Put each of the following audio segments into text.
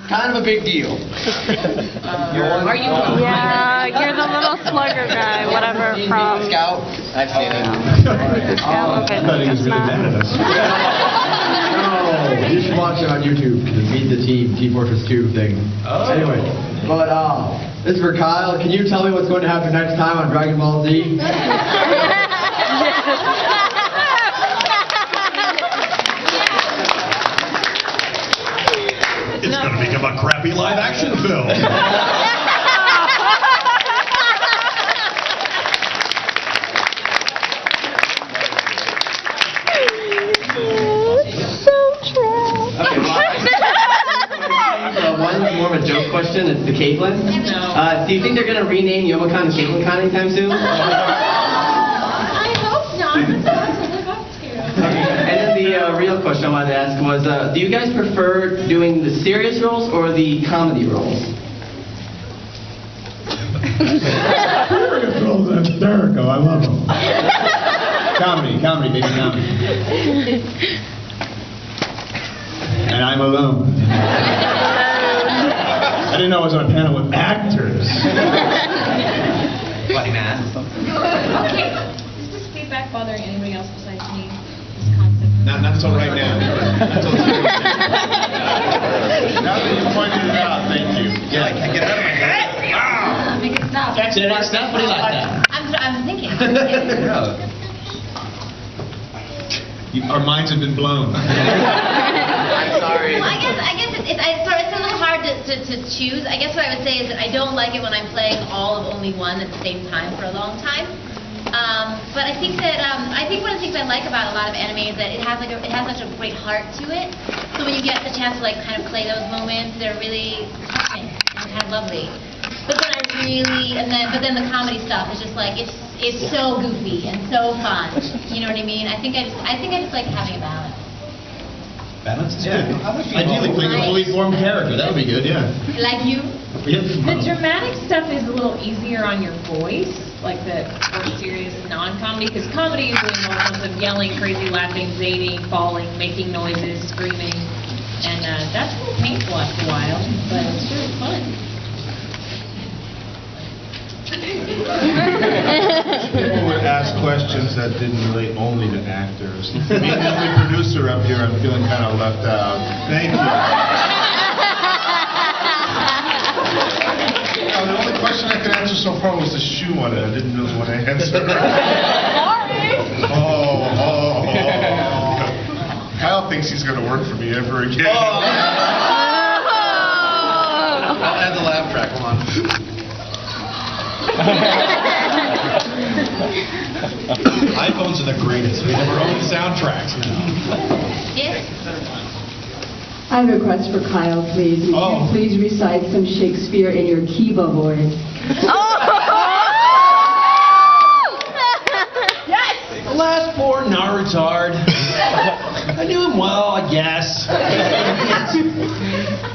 kind of a big deal. Are you? Yeah, you're the little slugger guy, whatever from. Scout. I've seen it. Scout. Okay, I thought he was really mad at us. No, you should watch it on YouTube. The Meet the Team, T-Fortress 2 thing. Oh. Anyway, but this is for Kyle. Can you tell me what's going to happen next time on Dragon Ball Z? It's going to become a crappy live-action film. One more of a joke question. It's the Caitlin. Do you think they're going to rename Youmacon to CaitlinCon anytime soon? I hope not. That's hard to live up to. And then the real question I wanted to ask was, do you guys prefer doing the serious roles or the comedy roles? Serious roles, that's hysterical. I love them. Comedy, baby, comedy. And I'm alone. I didn't know I was on a panel with actors. Funny man. Okay, is this feedback bothering anybody else besides me? This concept. Not until right now. Now that you pointed it out, thank you. Yeah, I can't get out of my head. Make it stop. Jackson, next step. What do you like that? I'm thinking. Our minds have been blown. I'm sorry. Well, I guess it's a little hard to choose. I guess what I would say is that I don't like it when I'm playing all of only one at the same time for a long time. But I think that one of the things I like about a lot of anime is that it has such a great heart to it. So when you get the chance to kind of play those moments, they're really touching and kind of lovely. But then the comedy stuff is just it's so goofy and so fun. You know what I mean? I think I just like having a balance. Balance is Yeah. good. Ideally, playing a fully formed character. That would be good, yeah. Like you? The dramatic stuff is a little easier on your voice, like the more serious non-comedy, because comedy usually involves lots of yelling, crazy laughing, zaning, falling, making noises, screaming, and that's a little painful after a while, but it's really fun. People would ask questions that didn't relate only to actors. Being the only producer up here, I'm feeling kind of left out. Thank you. The only question I could answer so far was the shoe on it. I didn't really want to answer. Sorry. Oh. Kyle thinks he's going to work for me ever again. I'll add the laugh track. Come on. iPhones are the greatest. We have our own soundtracks now. Yes. I have a request for Kyle, please. Would you please recite some Shakespeare in your Kiva voice? Yes! The last poor Narutard. I knew him well, I guess.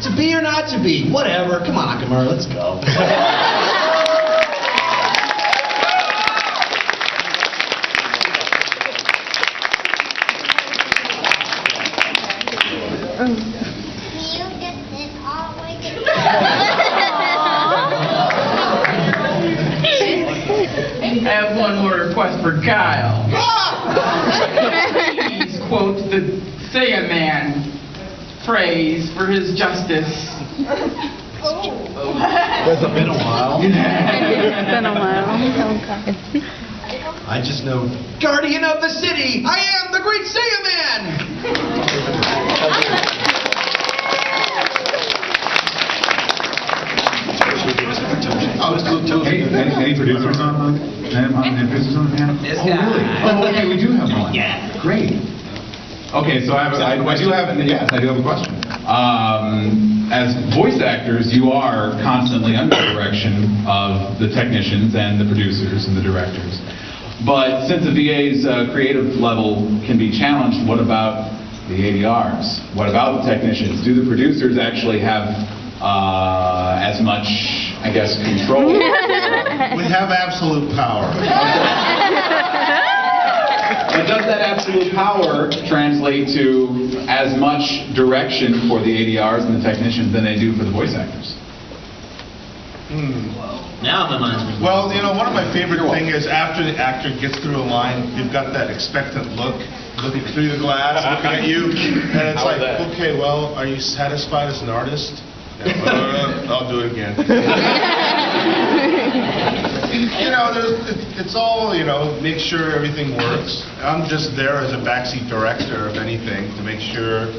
To be or not to be, whatever. Come on, Nakamura, let's go. I have one more request for Kyle. Please quote the Saiyaman phrase for his justice. It's been a while. It's been a while. Okay. I just know, Guardian of the City, I am the Great Saiyaman! Hey, any producers on the panel? This Oh, guy. really? Oh, okay, we do have one. Yeah. Great. Okay, so I do have a question. As voice actors, you are constantly under the direction of the technicians and the producers and the directors. But since the VA's creative level can be challenged, what about the ADRs? What about the technicians? Do the producers actually have as much, I guess, control? We have absolute power. But does that absolute power translate to as much direction for the ADRs and the technicians than they do for the voice actors? Now my mind's been. Well, you know, one of my favorite things is after the actor gets through a line, you've got that expectant look, looking through the glass, looking at you, and it's like, okay, well, are you satisfied as an artist? Yeah, I'll do it again. You know, it's all, you know, make sure everything works. I'm just there as a backseat director, if anything, to make sure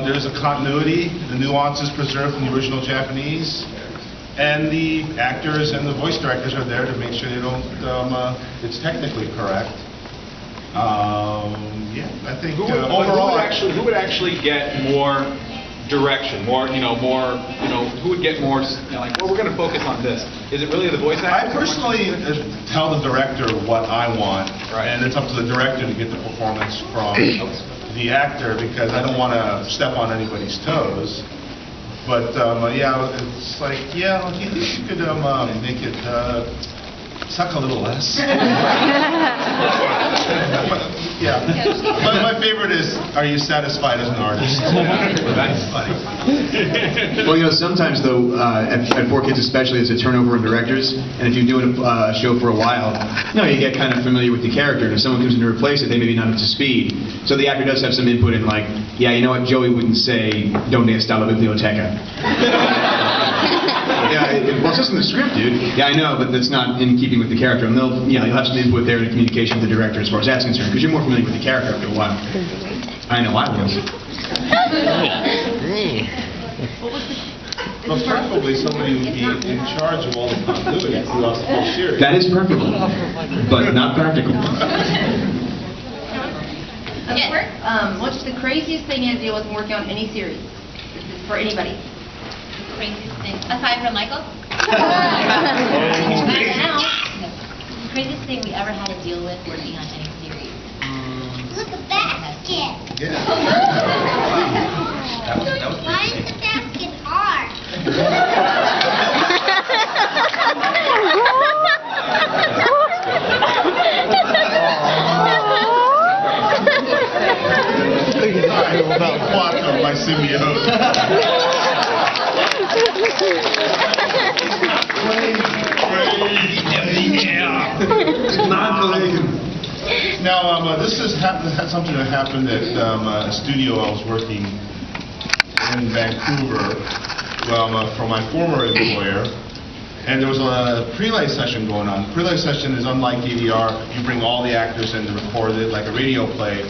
there's a continuity, the nuances preserved from the original Japanese. And the actors and the voice directors are there to make sure they don't, it's technically correct. Yeah, I think overall... Who would actually get more direction, who would get more, like, well, we're going to focus on this. Is it really the voice actor? I personally tell the director what I want, right, and it's up to the director to get the performance from the actor, because I don't want to step on anybody's toes. But yeah, it's like, yeah, you could make it suck a little less. Yeah. My favorite is, are you satisfied as an artist? That's funny. Well, you know, sometimes though, at 4Kids especially, there's a turnover in directors, and if you're doing a show for a while, you know, you get kind of familiar with the character, and if someone comes in to replace it, they may be not up to speed. So the actor does have some input in, like, yeah, you know what, Joey wouldn't say, donde está la biblioteca. Yeah, well, it's just in the script, dude. Yeah, I know, but that's not in keeping with the character. And you'll have some input there in communication with the director as far as that's concerned, because you're more familiar with the character after a while. I know, I was. Well, preferably somebody would be in charge of all the continuity throughout the whole series. That is preferable, but not practical. What's the craziest thing you had to deal with working on any series? This is for anybody. Craziest thing, aside from Michael? Craziest thing we ever had to deal with working on any series. Look, a basket. Yeah. Why is the basket hard? Quattro, my symbiote. Now, this is something that happened at a studio I was working in Vancouver for my former employer. And there was a pre-light session going on. The pre-light session is unlike ADR. You bring all the actors in to record it like a radio play.